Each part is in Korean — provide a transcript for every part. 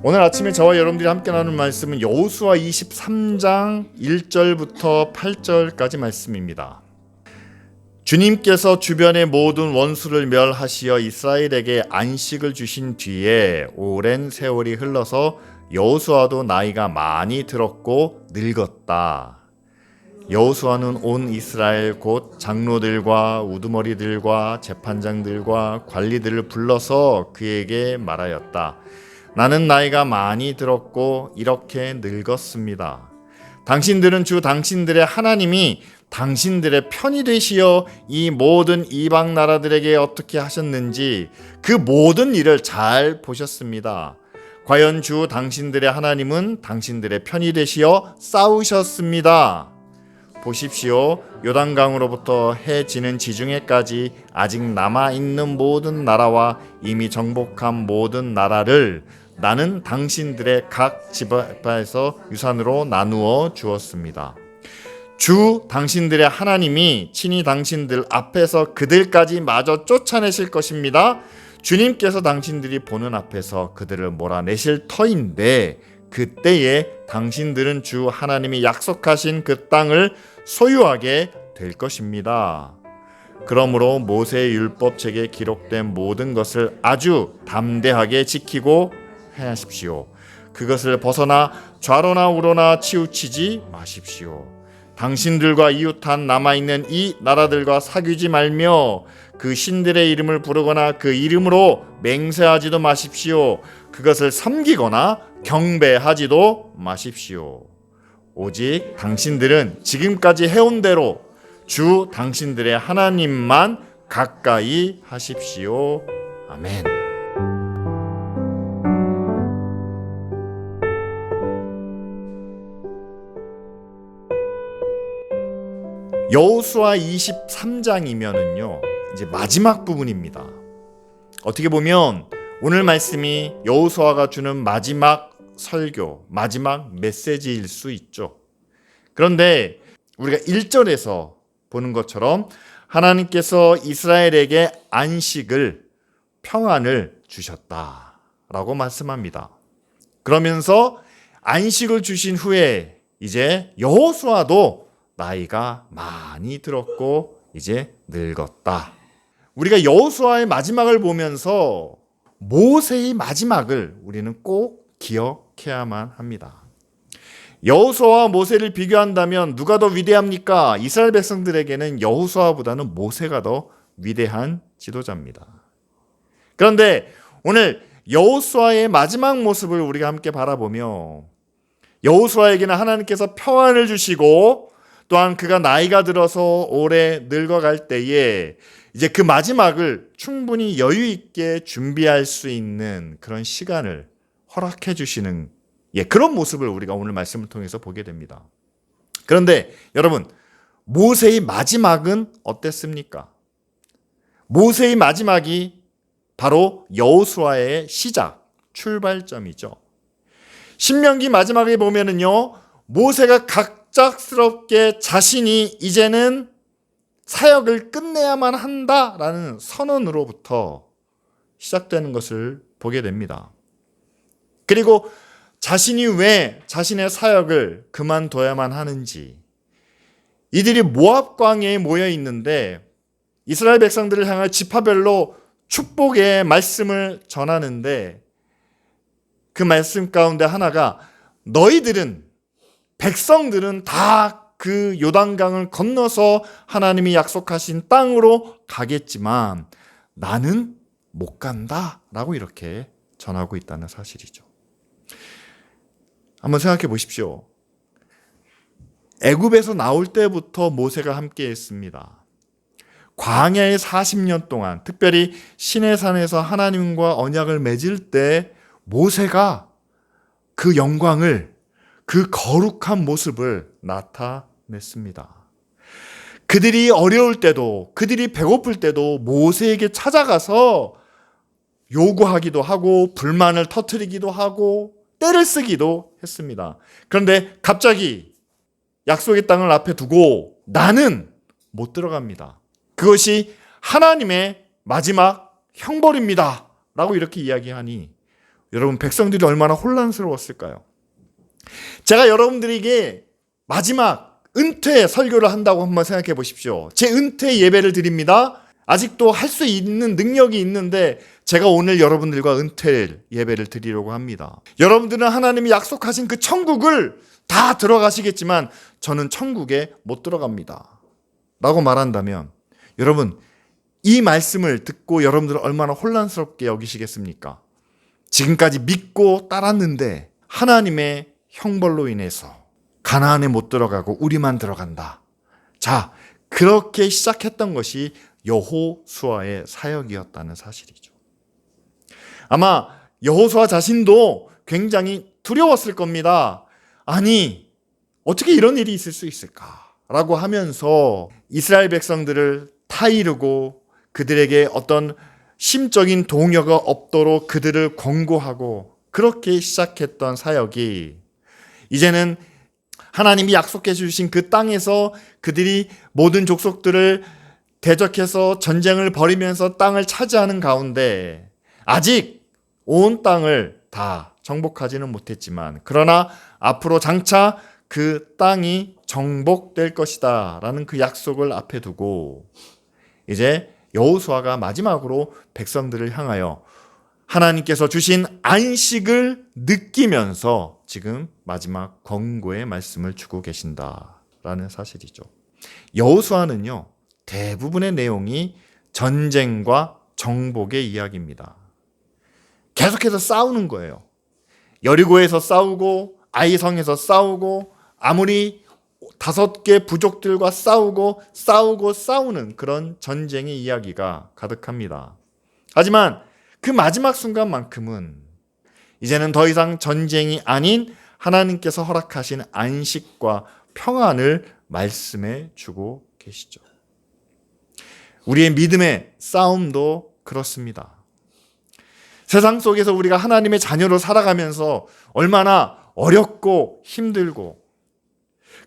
오늘 아침에 저와 여러분들이 함께 나눈 말씀은 여호수아 23장 1절부터 8절까지 말씀입니다. 주님께서 주변의 모든 원수를 멸하시어 이스라엘에게 안식을 주신 뒤에 오랜 세월이 흘러서 여호수아도 나이가 많이 들었고 늙었다. 여호수아는 온 이스라엘 곧 장로들과 우두머리들과 재판장들과 관리들을 불러서 그에게 말하였다. 나는 나이가 많이 들었고 이렇게 늙었습니다. 당신들은 주 당신들의 하나님이 당신들의 편이 되시어 이 모든 이방 나라들에게 어떻게 하셨는지 그 모든 일을 잘 보셨습니다. 과연 주 당신들의 하나님은 당신들의 편이 되시어 싸우셨습니다. 보십시오. 요단강으로부터 해 지는 지중해까지 아직 남아있는 모든 나라와 이미 정복한 모든 나라를 나는 당신들의 각 지파에서 유산으로 나누어 주었습니다. 주 당신들의 하나님이 친히 당신들 앞에서 그들까지 마저 쫓아내실 것입니다. 주님께서 당신들이 보는 앞에서 그들을 몰아내실 터인데 그때에 당신들은 주 하나님이 약속하신 그 땅을 소유하게 될 것입니다. 그러므로 모세의 율법책에 기록된 모든 것을 아주 담대하게 지키고 행하십시오. 그것을 벗어나 좌로나 우로나 치우치지 마십시오. 당신들과 이웃한 남아있는 이 나라들과 사귀지 말며 그 신들의 이름을 부르거나 그 이름으로 맹세하지도 마십시오. 그것을 섬기거나 경배하지도 마십시오. 오직 당신들은 지금까지 해온 대로 주 당신들의 하나님만 가까이 하십시오. 아멘. 여호수아 23장이면은요 이제 마지막 부분입니다. 어떻게 보면 오늘 말씀이 여호수아가 주는 마지막 설교, 마지막 메시지일 수 있죠. 그런데 우리가 1절에서 보는 것처럼 하나님께서 이스라엘에게 안식을, 평안을 주셨다라고 말씀합니다. 그러면서 안식을 주신 후에 이제 여호수아도 나이가 많이 들었고 이제 늙었다. 우리가 여호수아의 마지막을 보면서 모세의 마지막을 우리는 꼭 기억해야만 합니다. 여호수아와 모세를 비교한다면 누가 더 위대합니까? 이스라엘 백성들에게는 여호수아보다는 모세가 더 위대한 지도자입니다. 그런데 오늘 여호수아의 마지막 모습을 우리가 함께 바라보며 여호수아에게는 하나님께서 평안을 주시고 또한 그가 나이가 들어서 오래 늙어갈 때에 이제 그 마지막을 충분히 여유 있게 준비할 수 있는 그런 시간을 허락해 주시는 그런 모습을 우리가 오늘 말씀을 통해서 보게 됩니다. 그런데 여러분, 모세의 마지막은 어땠습니까? 모세의 마지막이 바로 여호수아의 시작, 출발점이죠. 신명기 마지막에 보면은요, 모세가 갑작스럽게 자신이 이제는 사역을 끝내야만 한다라는 선언으로부터 시작되는 것을 보게 됩니다. 그리고 자신이 왜 자신의 사역을 그만둬야만 하는지, 이들이 모압 광야에 모여 있는데 이스라엘 백성들을 향해 지파별로 축복의 말씀을 전하는데 그 말씀 가운데 하나가 너희들은, 백성들은 다 그 요단강을 건너서 하나님이 약속하신 땅으로 가겠지만 나는 못 간다 라고 이렇게 전하고 있다는 사실이죠. 한번 생각해 보십시오. 애굽에서 나올 때부터 모세가 함께 했습니다. 광야에 40년 동안, 특별히 시내산에서 하나님과 언약을 맺을 때 모세가 그 영광을, 그 거룩한 모습을 나타냈습니다. 그들이 어려울 때도, 그들이 배고플 때도 모세에게 찾아가서 요구하기도 하고 불만을 터뜨리기도 하고 떼를 쓰기도 했습니다. 그런데 갑자기 약속의 땅을 앞에 두고 나는 못 들어갑니다. 그것이 하나님의 마지막 형벌입니다 라고 이렇게 이야기하니 여러분, 백성들이 얼마나 혼란스러웠을까요? 제가 여러분들에게 마지막 은퇴 설교를 한다고 한번 생각해 보십시오. 제 은퇴 예배를 드립니다. 아직도 할 수 있는 능력이 있는데 제가 오늘 여러분들과 은퇴 예배를 드리려고 합니다. 여러분들은 하나님이 약속하신 그 천국을 다 들어가시겠지만 저는 천국에 못 들어갑니다 라고 말한다면, 여러분, 이 말씀을 듣고 여러분들은 얼마나 혼란스럽게 여기시겠습니까? 지금까지 믿고 따랐는데 하나님의 형벌로 인해서 가나안에 못 들어가고 우리만 들어간다. 자, 그렇게 시작했던 것이 여호수아의 사역이었다는 사실이죠. 아마 여호수아 자신도 굉장히 두려웠을 겁니다. 아니, 어떻게 이런 일이 있을 수 있을까라고 하면서 이스라엘 백성들을 타이르고 그들에게 어떤 심적인 동요가 없도록 그들을 권고하고, 그렇게 시작했던 사역이 이제는 하나님이 약속해 주신 그 땅에서 그들이 모든 족속들을 대적해서 전쟁을 벌이면서 땅을 차지하는 가운데 아직 온 땅을 다 정복하지는 못했지만, 그러나 앞으로 장차 그 땅이 정복될 것이다 라는 그 약속을 앞에 두고 이제 여호수아가 마지막으로 백성들을 향하여 하나님께서 주신 안식을 느끼면서 지금 마지막 권고의 말씀을 주고 계신다라는 사실이죠. 여호수아는요, 대부분의 내용이 전쟁과 정복의 이야기입니다. 계속해서 싸우는 거예요. 여리고에서 싸우고 아이성에서 싸우고 아무리 5개 부족들과 싸우는 그런 전쟁의 이야기가 가득합니다. 하지만 그 마지막 순간만큼은 이제는 더 이상 전쟁이 아닌 하나님께서 허락하신 안식과 평안을 말씀해 주고 계시죠. 우리의 믿음의 싸움도 그렇습니다. 세상 속에서 우리가 하나님의 자녀로 살아가면서 얼마나 어렵고 힘들고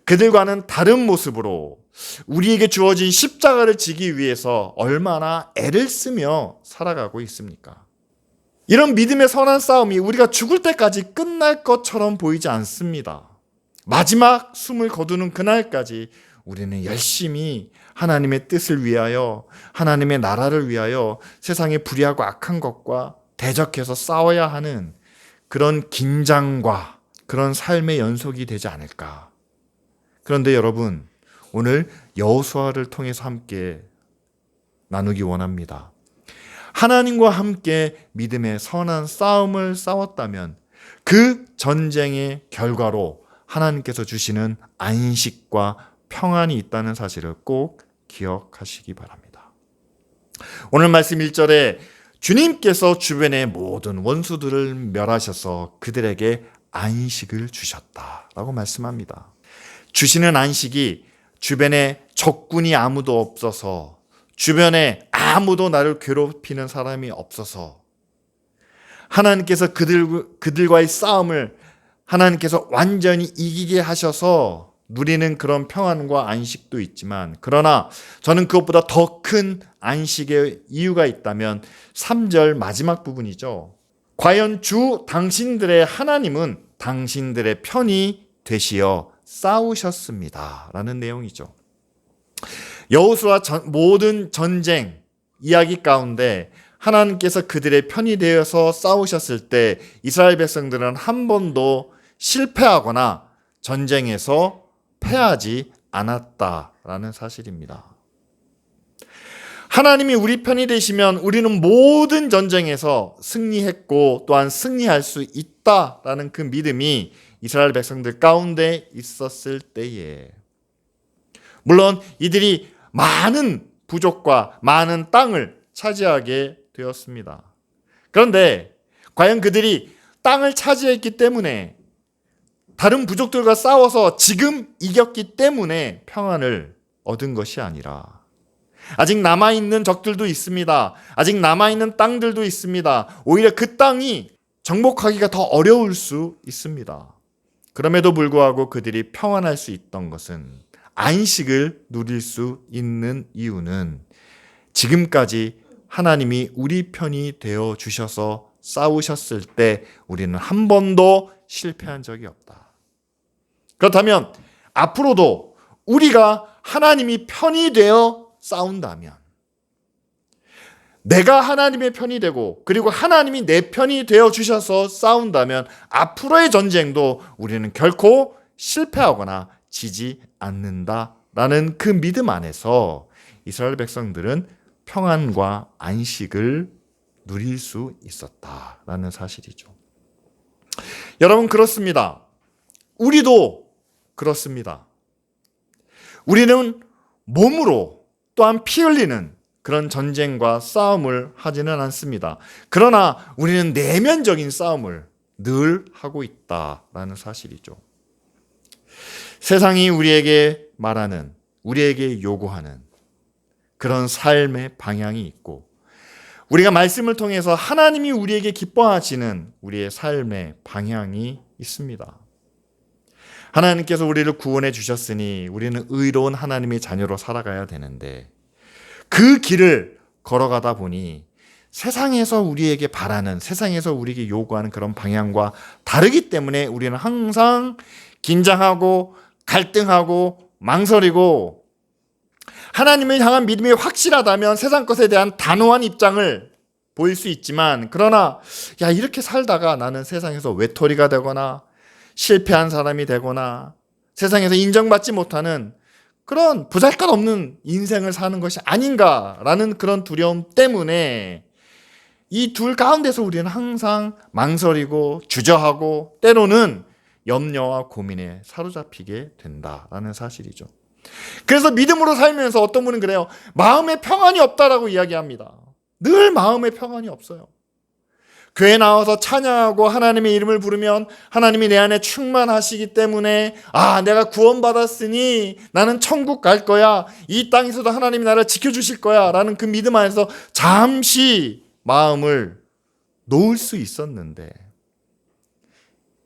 그들과는 다른 모습으로 우리에게 주어진 십자가를 지기 위해서 얼마나 애를 쓰며 살아가고 있습니까? 이런 믿음의 선한 싸움이 우리가 죽을 때까지 끝날 것처럼 보이지 않습니다. 마지막 숨을 거두는 그날까지 우리는 열심히 하나님의 뜻을 위하여, 하나님의 나라를 위하여 세상의 불의하고 악한 것과 대적해서 싸워야 하는 그런 긴장과 그런 삶의 연속이 되지 않을까. 그런데 여러분, 오늘 여호수아를 통해서 함께 나누기 원합니다. 하나님과 함께 믿음의 선한 싸움을 싸웠다면 그 전쟁의 결과로 하나님께서 주시는 안식과 평안이 있다는 사실을 꼭 기억하시기 바랍니다. 오늘 말씀 1절에 주님께서 주변의 모든 원수들을 멸하셔서 그들에게 안식을 주셨다라고 말씀합니다. 주시는 안식이 주변에 적군이 아무도 없어서, 주변에 아무도 나를 괴롭히는 사람이 없어서, 하나님께서 그들과의 싸움을 하나님께서 완전히 이기게 하셔서 누리는 그런 평안과 안식도 있지만, 그러나 저는 그것보다 더 큰 안식의 이유가 있다면 3절 마지막 부분이죠. 과연 주 당신들의 하나님은 당신들의 편이 되시어 싸우셨습니다 라는 내용이죠. 여호수아 모든 전쟁 이야기 가운데 하나님께서 그들의 편이 되어서 싸우셨을 때 이스라엘 백성들은 한 번도 실패하거나 전쟁에서 패하지 않았다라는 사실입니다. 하나님이 우리 편이 되시면 우리는 모든 전쟁에서 승리했고 또한 승리할 수 있다라는 그 믿음이 이스라엘 백성들 가운데 있었을 때에, 물론 이들이 많은 부족과 많은 땅을 차지하게 되었습니다. 그런데 과연 그들이 땅을 차지했기 때문에, 다른 부족들과 싸워서 지금 이겼기 때문에 평안을 얻은 것이 아니라, 아직 남아있는 적들도 있습니다. 아직 남아있는 땅들도 있습니다. 오히려 그 땅이 정복하기가 더 어려울 수 있습니다. 그럼에도 불구하고 그들이 평안할 수 있던 것은, 안식을 누릴 수 있는 이유는 지금까지 하나님이 우리 편이 되어 주셔서 싸우셨을 때 우리는 한 번도 실패한 적이 없다. 그렇다면 앞으로도 우리가 하나님이 편이 되어 싸운다면, 내가 하나님의 편이 되고 그리고 하나님이 내 편이 되어 주셔서 싸운다면 앞으로의 전쟁도 우리는 결코 실패하거나 지지 않는다라는 그 믿음 안에서 이스라엘 백성들은 평안과 안식을 누릴 수 있었다라는 사실이죠. 여러분, 그렇습니다. 우리도 그렇습니다. 우리는 몸으로 또한 피 흘리는 그런 전쟁과 싸움을 하지는 않습니다. 그러나 우리는 내면적인 싸움을 늘 하고 있다라는 사실이죠. 세상이 우리에게 말하는, 우리에게 요구하는 그런 삶의 방향이 있고, 우리가 말씀을 통해서 하나님이 우리에게 기뻐하시는 우리의 삶의 방향이 있습니다. 하나님께서 우리를 구원해 주셨으니 우리는 의로운 하나님의 자녀로 살아가야 되는데, 그 길을 걸어가다 보니 세상에서 우리에게 바라는, 세상에서 우리에게 요구하는 그런 방향과 다르기 때문에 우리는 항상 긴장하고 갈등하고 망설이고, 하나님을 향한 믿음이 확실하다면 세상 것에 대한 단호한 입장을 보일 수 있지만, 그러나 이렇게 살다가 나는 세상에서 외톨이가 되거나 실패한 사람이 되거나 세상에서 인정받지 못하는 그런 보잘것없는 인생을 사는 것이 아닌가라는 그런 두려움 때문에 이 둘 가운데서 우리는 항상 망설이고 주저하고 때로는 염려와 고민에 사로잡히게 된다라는 사실이죠. 그래서 믿음으로 살면서 어떤 분은 그래요. 마음에 평안이 없다라고 이야기합니다. 늘 마음에 평안이 없어요. 교회 나와서 찬양하고 하나님의 이름을 부르면 하나님이 내 안에 충만하시기 때문에 내가 구원받았으니 나는 천국 갈 거야, 이 땅에서도 하나님이 나를 지켜주실 거야 라는 그 믿음 안에서 잠시 마음을 놓을 수 있었는데,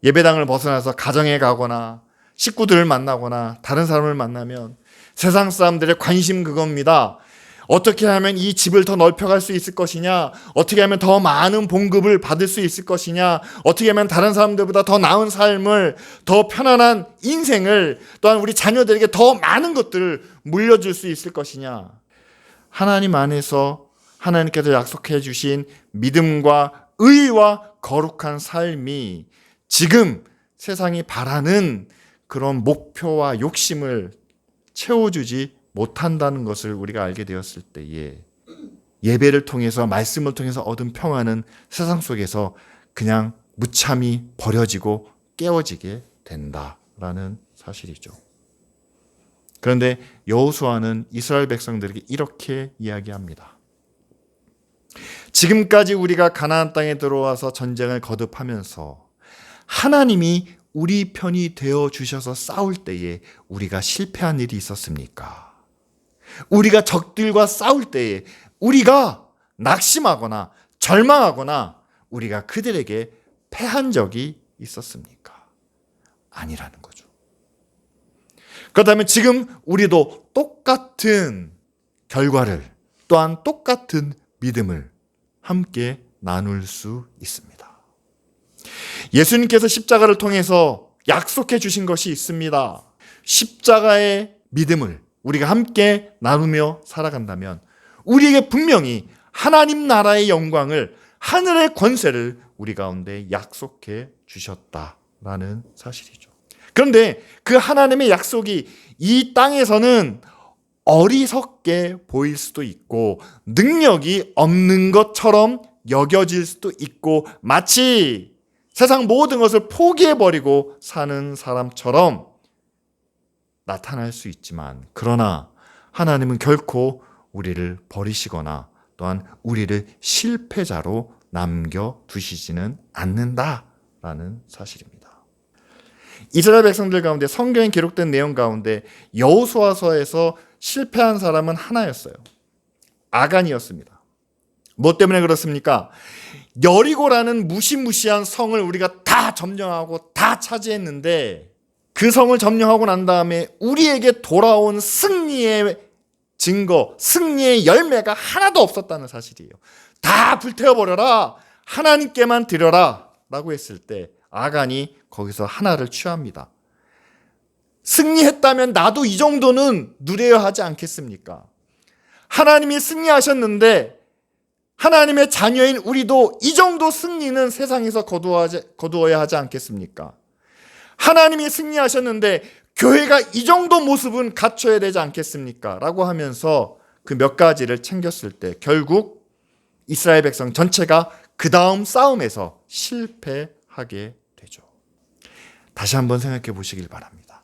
예배당을 벗어나서 가정에 가거나 식구들을 만나거나 다른 사람을 만나면 세상 사람들의 관심 그겁니다. 어떻게 하면 이 집을 더 넓혀갈 수 있을 것이냐, 어떻게 하면 더 많은 봉급을 받을 수 있을 것이냐, 어떻게 하면 다른 사람들보다 더 나은 삶을, 더 편안한 인생을, 또한 우리 자녀들에게 더 많은 것들을 물려줄 수 있을 것이냐. 하나님 안에서 하나님께서 약속해 주신 믿음과 의와 거룩한 삶이 지금 세상이 바라는 그런 목표와 욕심을 채워주지 못한다는 것을 우리가 알게 되었을 때에, 예배를 통해서, 말씀을 통해서 얻은 평안은 세상 속에서 그냥 무참히 버려지고 깨어지게 된다라는 사실이죠. 그런데 여호수아는 이스라엘 백성들에게 이렇게 이야기합니다. 지금까지 우리가 가나안 땅에 들어와서 전쟁을 거듭하면서 하나님이 우리 편이 되어 주셔서 싸울 때에 우리가 실패한 일이 있었습니까? 우리가 적들과 싸울 때에 우리가 낙심하거나 절망하거나 우리가 그들에게 패한 적이 있었습니까? 아니라는 거죠. 그렇다면 지금 우리도 똑같은 결과를, 또한 똑같은 믿음을 함께 나눌 수 있습니다. 예수님께서 십자가를 통해서 약속해 주신 것이 있습니다. 십자가의 믿음을 우리가 함께 나누며 살아간다면 우리에게 분명히 하나님 나라의 영광을, 하늘의 권세를 우리 가운데 약속해 주셨다라는 사실이죠. 그런데 그 하나님의 약속이 이 땅에서는 어리석게 보일 수도 있고 능력이 없는 것처럼 여겨질 수도 있고 마치 세상 모든 것을 포기해버리고 사는 사람처럼 나타날 수 있지만, 그러나 하나님은 결코 우리를 버리시거나 또한 우리를 실패자로 남겨두시지는 않는다라는 사실입니다. 이스라엘 백성들 가운데 성경에 기록된 내용 가운데 여호수아서에서 실패한 사람은 하나였어요. 아간이었습니다. 뭐 때문에 그렇습니까? 여리고라는 무시무시한 성을 우리가 다 점령하고 다 차지했는데, 그 성을 점령하고 난 다음에 우리에게 돌아온 승리의 증거, 승리의 열매가 하나도 없었다는 사실이에요. 다 불태워버려라. 하나님께만 드려라 라고 했을 때 아간이 거기서 하나를 취합니다. 승리했다면 나도 이 정도는 누려야 하지 않겠습니까? 하나님이 승리하셨는데 하나님의 자녀인 우리도 이 정도 승리는 세상에서 거두어야 하지 않겠습니까? 하나님이 승리하셨는데 교회가 이 정도 모습은 갖춰야 되지 않겠습니까? 라고 하면서 그 몇 가지를 챙겼을 때 결국 이스라엘 백성 전체가 그 다음 싸움에서 실패하게 되죠. 다시 한번 생각해 보시길 바랍니다.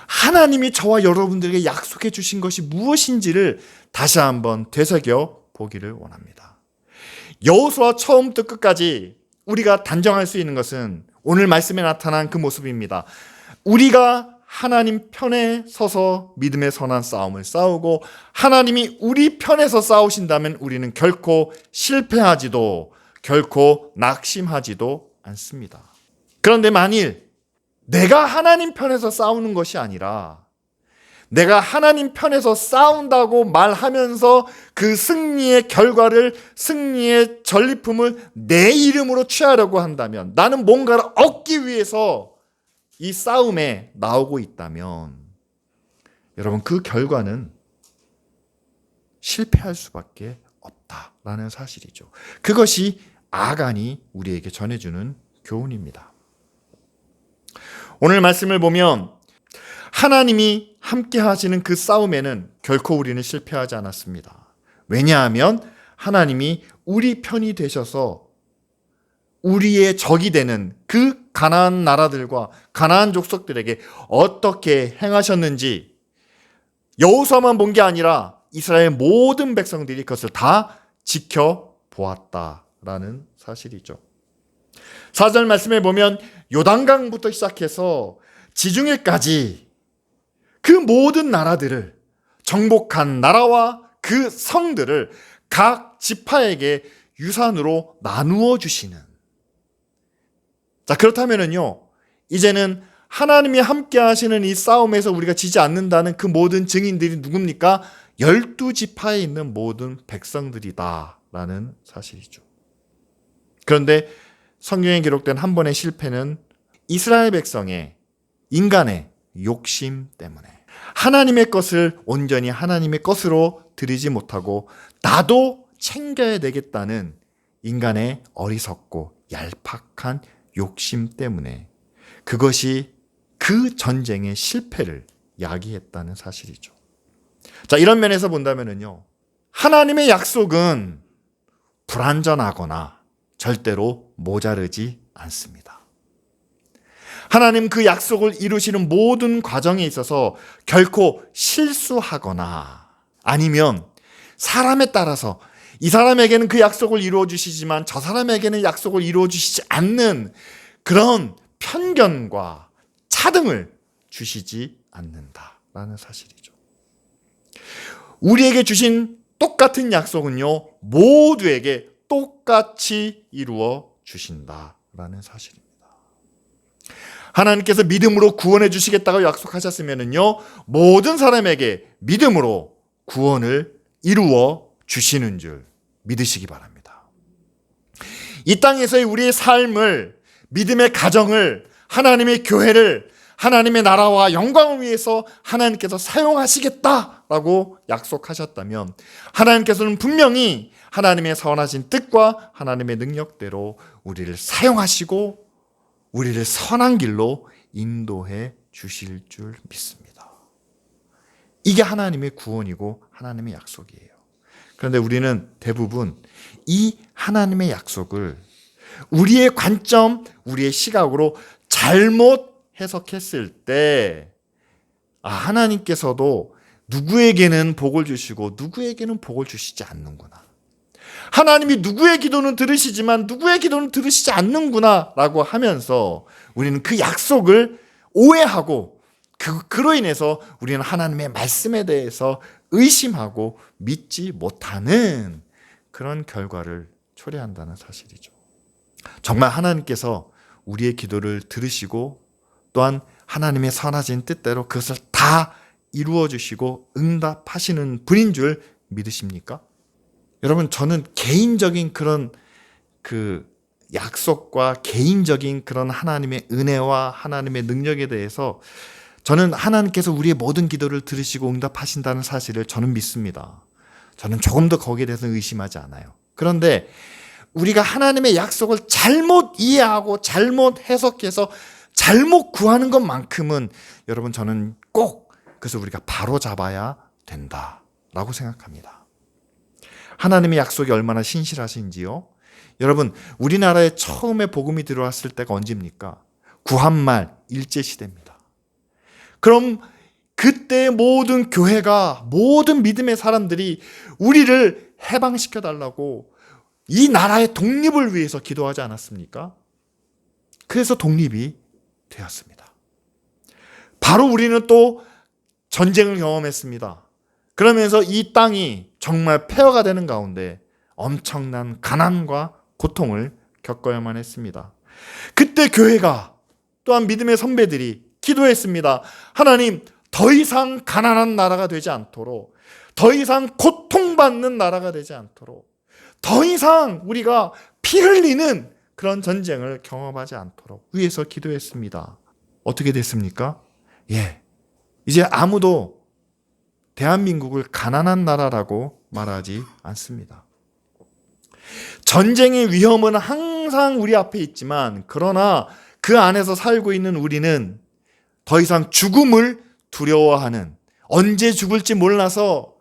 하나님이 저와 여러분들에게 약속해 주신 것이 무엇인지를 다시 한번 되새겨 보기를 원합니다. 여호수아 처음부터 끝까지 우리가 단정할 수 있는 것은 오늘 말씀에 나타난 그 모습입니다. 우리가 하나님 편에 서서 믿음의 선한 싸움을 싸우고 하나님이 우리 편에서 싸우신다면 우리는 결코 실패하지도 결코 낙심하지도 않습니다. 그런데 만일 내가 하나님 편에서 싸우는 것이 아니라 내가 하나님 편에서 싸운다고 말하면서 그 승리의 결과를, 승리의 전리품을 내 이름으로 취하려고 한다면, 나는 뭔가를 얻기 위해서 이 싸움에 나오고 있다면 여러분 그 결과는 실패할 수밖에 없다라는 사실이죠. 그것이 아간이 우리에게 전해주는 교훈입니다. 오늘 말씀을 보면 하나님이 함께 하시는 그 싸움에는 결코 우리는 실패하지 않았습니다. 왜냐하면 하나님이 우리 편이 되셔서 우리의 적이 되는 그 가나안 나라들과 가나안 족속들에게 어떻게 행하셨는지 여호수아만 본 게 아니라 이스라엘 모든 백성들이 그것을 다 지켜보았다라는 사실이죠. 4절 말씀에 보면 요단강부터 시작해서 지중해까지 그 모든 나라들을, 정복한 나라와 그 성들을 각 지파에게 유산으로 나누어 주시는. 자, 그렇다면은요, 이제는 하나님이 함께 하시는 이 싸움에서 우리가 지지 않는다는 그 모든 증인들이 누굽니까? 12지파에 있는 모든 백성들이다라는 사실이죠. 그런데 성경에 기록된 한 번의 실패는 이스라엘 백성의, 인간의 욕심 때문에 하나님의 것을 온전히 하나님의 것으로 드리지 못하고 나도 챙겨야 되겠다는 인간의 어리석고 얄팍한 욕심 때문에 그것이 그 전쟁의 실패를 야기했다는 사실이죠. 자, 이런 면에서 본다면요, 하나님의 약속은 불완전하거나 절대로 모자르지 않습니다. 하나님 그 약속을 이루시는 모든 과정에 있어서 결코 실수하거나 아니면 사람에 따라서 이 사람에게는 그 약속을 이루어 주시지만 저 사람에게는 약속을 이루어 주시지 않는 그런 편견과 차등을 주시지 않는다라는 사실이죠. 우리에게 주신 똑같은 약속은요, 모두에게 똑같이 이루어 주신다라는 사실입니다. 하나님께서 믿음으로 구원해 주시겠다고 약속하셨으면요, 모든 사람에게 믿음으로 구원을 이루어 주시는 줄 믿으시기 바랍니다. 이 땅에서의 우리의 삶을, 믿음의 가정을, 하나님의 교회를 하나님의 나라와 영광을 위해서 하나님께서 사용하시겠다라고 약속하셨다면 하나님께서는 분명히 하나님의 선하신 뜻과 하나님의 능력대로 우리를 사용하시고 우리를 선한 길로 인도해 주실 줄 믿습니다. 이게 하나님의 구원이고 하나님의 약속이에요. 그런데 우리는 대부분 이 하나님의 약속을 우리의 관점, 우리의 시각으로 잘못 해석했을 때 하나님께서도 누구에게는 복을 주시고 누구에게는 복을 주시지 않는구나. 하나님이 누구의 기도는 들으시지만 누구의 기도는 들으시지 않는구나 라고 하면서 우리는 그 약속을 오해하고 그로 인해서 우리는 하나님의 말씀에 대해서 의심하고 믿지 못하는 그런 결과를 초래한다는 사실이죠. 정말 하나님께서 우리의 기도를 들으시고 또한 하나님의 선하신 뜻대로 그것을 다 이루어 주시고 응답하시는 분인 줄 믿으십니까? 여러분, 저는 개인적인 그런 약속과 개인적인 그런 하나님의 은혜와 하나님의 능력에 대해서 저는 하나님께서 우리의 모든 기도를 들으시고 응답하신다는 사실을 저는 믿습니다. 저는 조금 더 거기에 대해서는 의심하지 않아요. 그런데 우리가 하나님의 약속을 잘못 이해하고 잘못 해석해서 잘못 구하는 것만큼은 여러분 저는 꼭 그래서 우리가 바로 잡아야 된다라고 생각합니다. 하나님의 약속이 얼마나 신실하신지요. 여러분 우리나라에 처음에 복음이 들어왔을 때가 언제입니까? 구한말 일제시대입니다. 그럼 그때 모든 교회가 모든 믿음의 사람들이 우리를 해방시켜 달라고 이 나라의 독립을 위해서 기도하지 않았습니까? 그래서 독립이 되었습니다. 바로 우리는 또 전쟁을 경험했습니다. 그러면서 이 땅이 정말 폐허가 되는 가운데 엄청난 가난과 고통을 겪어야만 했습니다. 그때 교회가 또한 믿음의 선배들이 기도했습니다. 하나님, 더 이상 가난한 나라가 되지 않도록, 더 이상 고통받는 나라가 되지 않도록, 더 이상 우리가 피 흘리는 그런 전쟁을 경험하지 않도록 위해서 기도했습니다. 어떻게 됐습니까? 이제 아무도 대한민국을 가난한 나라라고 말하지 않습니다. 전쟁의 위험은 항상 우리 앞에 있지만 그러나 그 안에서 살고 있는 우리는 더 이상 죽음을 두려워하는, 언제 죽을지 몰라서,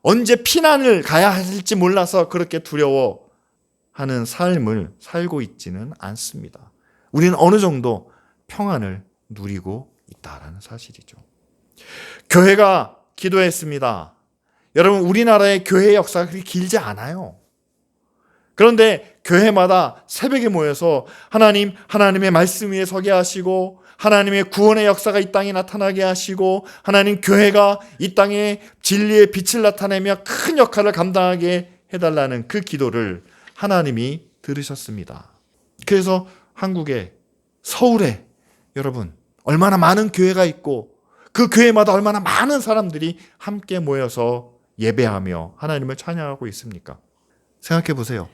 언제 피난을 가야 할지 몰라서 그렇게 두려워하는 삶을 살고 있지는 않습니다. 우리는 어느 정도 평안을 누리고 있다라는 사실이죠. 교회가 기도했습니다. 여러분 우리나라의 교회 역사가 그렇게 길지 않아요. 그런데 교회마다 새벽에 모여서 하나님, 하나님의 말씀 위에 서게 하시고 하나님의 구원의 역사가 이 땅에 나타나게 하시고 하나님 교회가 이 땅에 진리의 빛을 나타내며 큰 역할을 감당하게 해달라는 그 기도를 하나님이 들으셨습니다. 그래서 한국에, 서울에 여러분 얼마나 많은 교회가 있고 그 교회마다 얼마나 많은 사람들이 함께 모여서 예배하며 하나님을 찬양하고 있습니까? 생각해 보세요.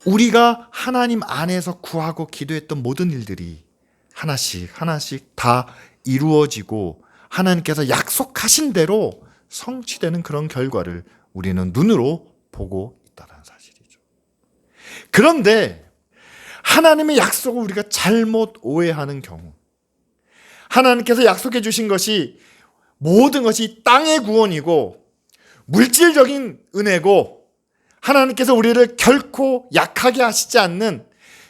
우리가 하나님 안에서 구하고 기도했던 모든 일들이 하나씩 하나씩 다 이루어지고 하나님께서 약속하신 대로 성취되는 그런 결과를 우리는 눈으로 보고 있다는 사실이죠. 그런데 하나님의 약속을 우리가 잘못 오해하는 경우, 하나님께서 약속해 주신 것이 모든 것이 땅의 구원이고 물질적인 은혜고 하나님께서 우리를 결코 약하게 하시지 않는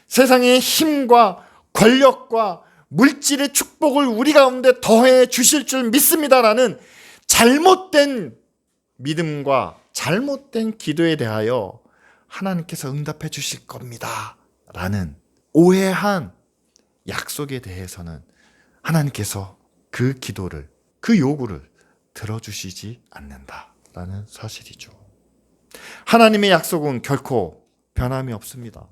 세상의 힘과 권력과 물질의 축복을 우리 가운데 더해 주실 줄 믿습니다라는 잘못된 믿음과 잘못된 기도에 대하여 하나님께서 응답해 주실 겁니다 라는 오해한 약속에 대해서는 하나님께서 그 기도를, 그 요구를 들어주시지 않는다라는 사실이죠. 하나님의 약속은 결코 변함이 없습니다.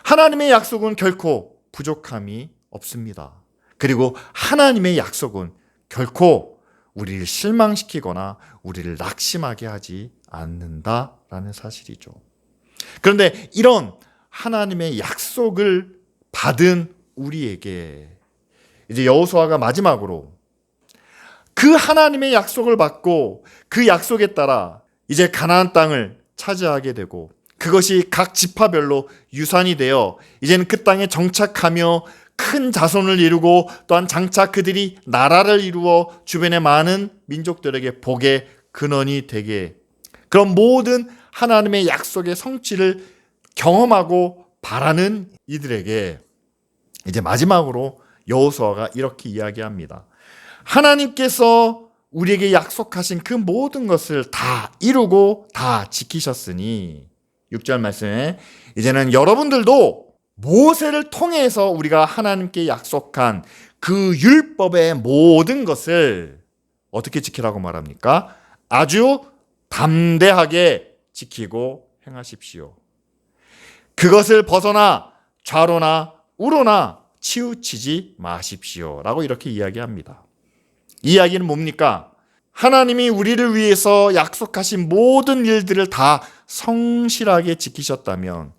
하나님의 약속은 결코 부족함이 없습니다. 그리고 하나님의 약속은 결코 우리를 실망시키거나 우리를 낙심하게 하지 않는다라는 사실이죠. 그런데 이런 하나님의 약속을 받은 우리에게 이제 여호수아가 마지막으로 그 하나님의 약속을 받고 그 약속에 따라 이제 가나안 땅을 차지하게 되고 그것이 각 지파별로 유산이 되어 이제는 그 땅에 정착하며 큰 자손을 이루고 또한 장차 그들이 나라를 이루어 주변의 많은 민족들에게 복의 근원이 되게, 그런 모든 하나님의 약속의 성취를 경험하고 바라는 이들에게 이제 마지막으로 여호수아가 이렇게 이야기합니다. 하나님께서 우리에게 약속하신 그 모든 것을 다 이루고 다 지키셨으니 6절 말씀에 이제는 여러분들도 모세를 통해서 우리가 하나님께 약속한 그 율법의 모든 것을 어떻게 지키라고 말합니까? 아주 담대하게 지키고 행하십시오. 그것을 벗어나 좌로나 우로나 치우치지 마십시오 라고 이렇게 이야기합니다. 이 이야기는 뭡니까? 하나님이 우리를 위해서 약속하신 모든 일들을 다 성실하게 지키셨다면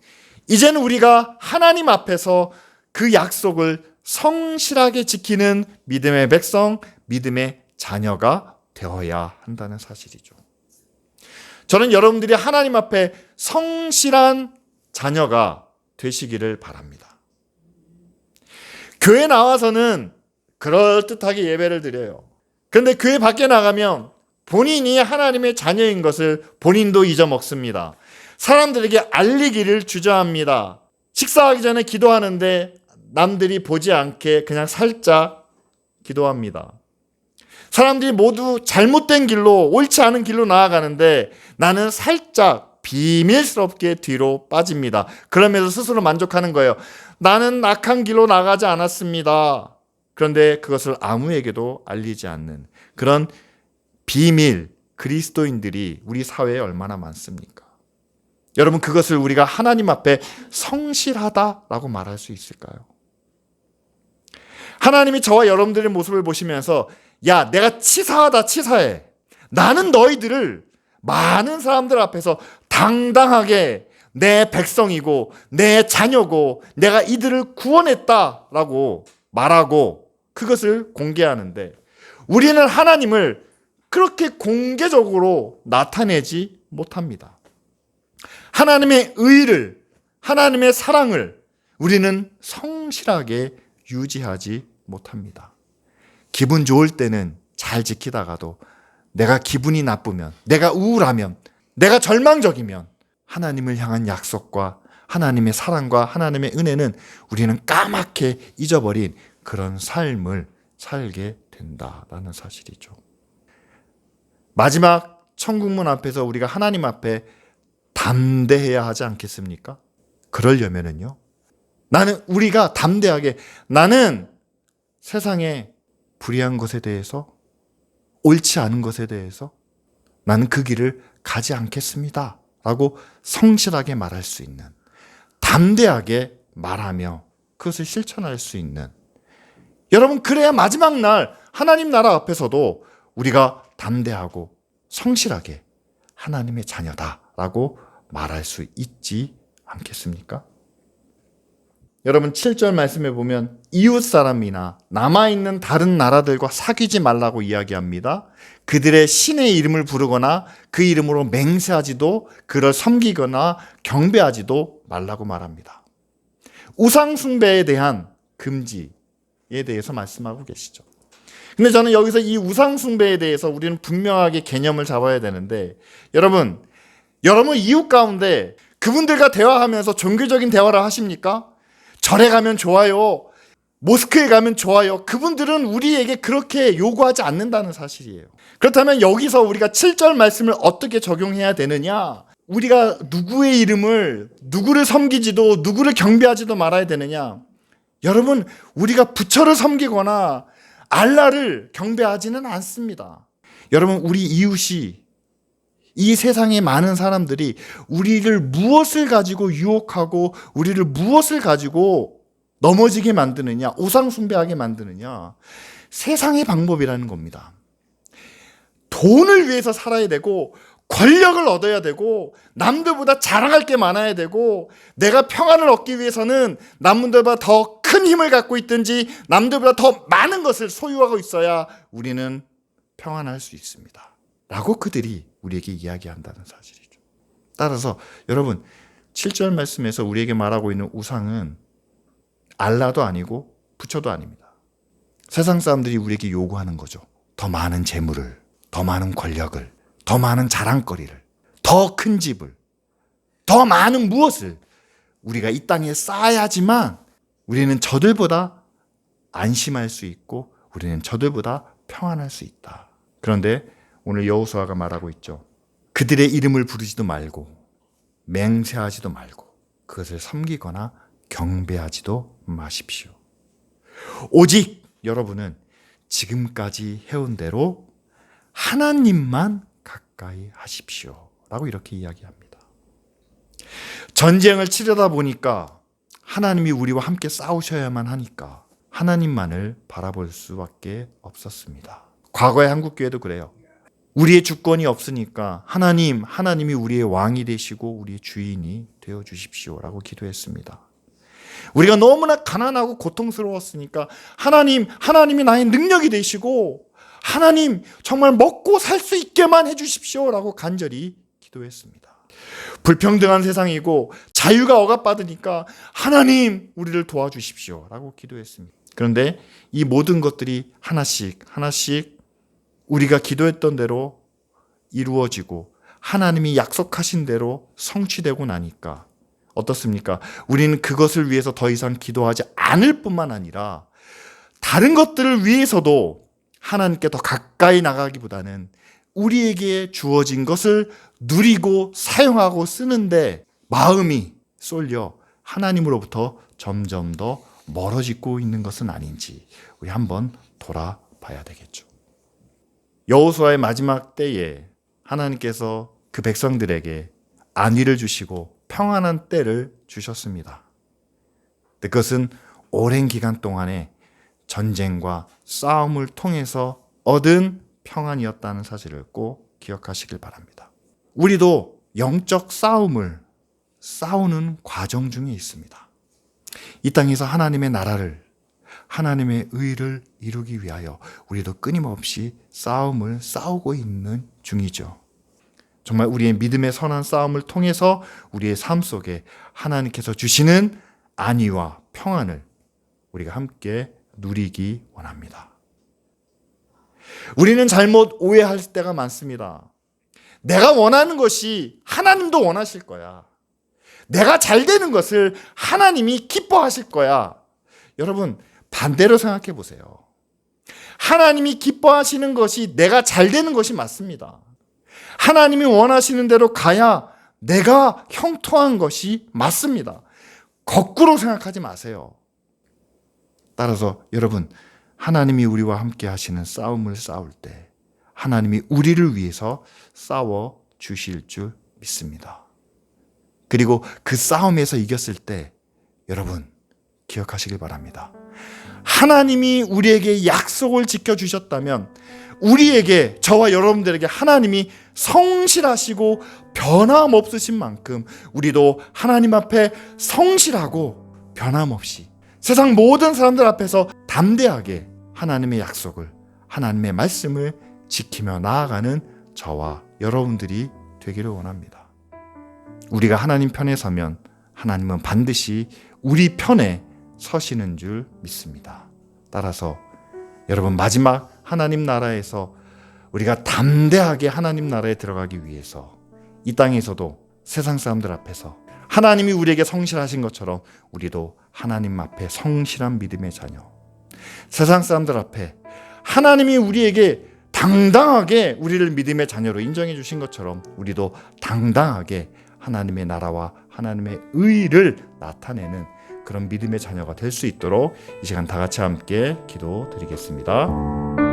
이제는 우리가 하나님 앞에서 그 약속을 성실하게 지키는 믿음의 백성, 믿음의 자녀가 되어야 한다는 사실이죠. 저는 여러분들이 하나님 앞에 성실한 자녀가 되시기를 바랍니다. 교회 나와서는 그럴듯하게 예배를 드려요. 그런데 교회 밖에 나가면 본인이 하나님의 자녀인 것을 본인도 잊어먹습니다. 사람들에게 알리기를 주저합니다. 식사하기 전에 기도하는데 남들이 보지 않게 그냥 살짝 기도합니다. 사람들이 모두 잘못된 길로, 옳지 않은 길로 나아가는데 나는 살짝 비밀스럽게 뒤로 빠집니다. 그러면서 스스로 만족하는 거예요. 나는 악한 길로 나가지 않았습니다. 그런데 그것을 아무에게도 알리지 않는 그런 비밀 그리스도인들이 우리 사회에 얼마나 많습니까? 여러분, 그것을 우리가 하나님 앞에 성실하다라고 말할 수 있을까요? 하나님이 저와 여러분들의 모습을 보시면서 야, 내가 치사하다, 치사해. 나는 너희들을 많은 사람들 앞에서 당당하게 내 백성이고 내 자녀고 내가 이들을 구원했다라고 말하고 그것을 공개하는데 우리는 하나님을 그렇게 공개적으로 나타내지 못합니다. 하나님의 의를, 하나님의 사랑을 우리는 성실하게 유지하지 못합니다. 기분 좋을 때는 잘 지키다가도 내가 기분이 나쁘면, 내가 우울하면, 내가 절망적이면 하나님을 향한 약속과 하나님의 사랑과 하나님의 은혜는 우리는 까맣게 잊어버린 그런 삶을 살게 된다라는 사실이죠. 마지막 천국문 앞에서 우리가 하나님 앞에 담대해야 하지 않겠습니까? 그러려면은요. 우리가 담대하게 나는 세상에 불의한 것에 대해서 옳지 않은 것에 대해서 나는 그 길을 가지 않겠습니다. 라고 성실하게 말할 수 있는 담대하게 말하며 그것을 실천할 수 있는 여러분 그래야 마지막 날 하나님 나라 앞에서도 우리가 담대하고 성실하게 하나님의 자녀다라고 말할 수 있지 않겠습니까? 여러분 7절 말씀에 보면 이웃 사람이나 남아있는 다른 나라들과 사귀지 말라고 이야기합니다. 그들의 신의 이름을 부르거나 그 이름으로 맹세하지도 그를 섬기거나 경배하지도 말라고 말합니다. 우상 숭배에 대한 금지에 대해서 말씀하고 계시죠. 근데 저는 여기서 이 우상 숭배에 대해서 우리는 분명하게 개념을 잡아야 되는데 여러분 이웃 가운데 그분들과 대화하면서 종교적인 대화를 하십니까? 절에 가면 좋아요. 모스크에 가면 좋아요. 그분들은 우리에게 그렇게 요구하지 않는다는 사실이에요. 그렇다면 여기서 우리가 7절 말씀을 어떻게 적용해야 되느냐? 우리가 누구의 이름을, 누구를 섬기지도 누구를 경배하지도 말아야 되느냐? 여러분, 우리가 부처를 섬기거나 알라를 경배하지는 않습니다. 여러분, 우리 이웃이 이 세상의 많은 사람들이 우리를 무엇을 가지고 유혹하고 우리를 무엇을 가지고 넘어지게 만드느냐, 우상 숭배하게 만드느냐, 세상의 방법이라는 겁니다. 돈을 위해서 살아야 되고 권력을 얻어야 되고 남들보다 자랑할 게 많아야 되고 내가 평안을 얻기 위해서는 남들보다 더 큰 힘을 갖고 있든지 남들보다 더 많은 것을 소유하고 있어야 우리는 평안할 수 있습니다. 라고 그들이 우리에게 이야기한다는 사실이죠. 따라서 여러분 7절 말씀에서 우리에게 말하고 있는 우상은 알라도 아니고 부처도 아닙니다. 세상 사람들이 우리에게 요구하는 거죠. 더 많은 재물을, 더 많은 권력을, 더 많은 자랑거리를, 더 큰 집을, 더 많은 무엇을 우리가 이 땅에 쌓아야지만 우리는 저들보다 안심할 수 있고 우리는 저들보다 평안할 수 있다. 그런데 오늘 여호수아가 말하고 있죠. 그들의 이름을 부르지도 말고 맹세하지도 말고 그것을 섬기거나 경배하지도 마십시오. 오직 여러분은 지금까지 해온 대로 하나님만 가까이 하십시오. 라고 이렇게 이야기합니다. 전쟁을 치르다 보니까 하나님이 우리와 함께 싸우셔야만 하니까 하나님만을 바라볼 수밖에 없었습니다. 과거의 한국교회도 그래요. 우리의 주권이 없으니까 하나님이 우리의 왕이 되시고 우리의 주인이 되어 주십시오라고 기도했습니다. 우리가 너무나 가난하고 고통스러웠으니까 하나님이 나의 능력이 되시고 하나님 정말 먹고 살 수 있게만 해주십시오라고 간절히 기도했습니다. 불평등한 세상이고 자유가 억압받으니까 하나님 우리를 도와주십시오라고 기도했습니다. 그런데 이 모든 것들이 하나씩 우리가 기도했던 대로 이루어지고 하나님이 약속하신 대로 성취되고 나니까 어떻습니까? 우리는 그것을 위해서 더 이상 기도하지 않을 뿐만 아니라 다른 것들을 위해서도 하나님께 더 가까이 나가기보다는 우리에게 주어진 것을 누리고 사용하고 쓰는데 마음이 쏠려 하나님으로부터 점점 더 멀어지고 있는 것은 아닌지 우리 한번 돌아봐야 되겠죠. 여호수아의 마지막 때에 하나님께서 그 백성들에게 안위를 주시고 평안한 때를 주셨습니다. 그것은 오랜 기간 동안의 전쟁과 싸움을 통해서 얻은 평안이었다는 사실을 꼭 기억하시길 바랍니다. 우리도 영적 싸움을 싸우는 과정 중에 있습니다. 이 땅에서 하나님의 나라를, 하나님의 의를 이루기 위하여 우리도 끊임없이 싸움을 싸우고 있는 중이죠. 정말 우리의 믿음의 선한 싸움을 통해서 우리의 삶 속에 하나님께서 주시는 안위와 평안을 우리가 함께 누리기 원합니다. 우리는 잘못 오해할 때가 많습니다. 내가 원하는 것이 하나님도 원하실 거야. 내가 잘 되는 것을 하나님이 기뻐하실 거야. 여러분, 반대로 생각해 보세요. 하나님이 기뻐하시는 것이 내가 잘 되는 것이 맞습니다. 하나님이 원하시는 대로 가야 내가 형통한 것이 맞습니다. 거꾸로 생각하지 마세요. 따라서 여러분, 하나님이 우리와 함께 하시는 싸움을 싸울 때 하나님이 우리를 위해서 싸워 주실 줄 믿습니다. 그리고 그 싸움에서 이겼을 때 여러분 기억하시길 바랍니다. 하나님이 우리에게 약속을 지켜주셨다면 우리에게, 저와 여러분들에게 하나님이 성실하시고 변함없으신 만큼 우리도 하나님 앞에 성실하고 변함없이 세상 모든 사람들 앞에서 담대하게 하나님의 약속을, 하나님의 말씀을 지키며 나아가는 저와 여러분들이 되기를 원합니다. 우리가 하나님 편에 서면 하나님은 반드시 우리 편에 서시는 줄 믿습니다. 따라서 여러분, 마지막 하나님 나라에서 우리가 담대하게 하나님 나라에 들어가기 위해서 이 땅에서도 세상 사람들 앞에서 하나님이 우리에게 성실하신 것처럼 우리도 하나님 앞에 성실한 믿음의 자녀, 세상 사람들 앞에 하나님이 우리에게 당당하게 우리를 믿음의 자녀로 인정해 주신 것처럼 우리도 당당하게 하나님의 나라와 하나님의 의를 나타내는 그런 믿음의 자녀가 될 수 있도록 이 시간 다 같이 함께 기도드리겠습니다.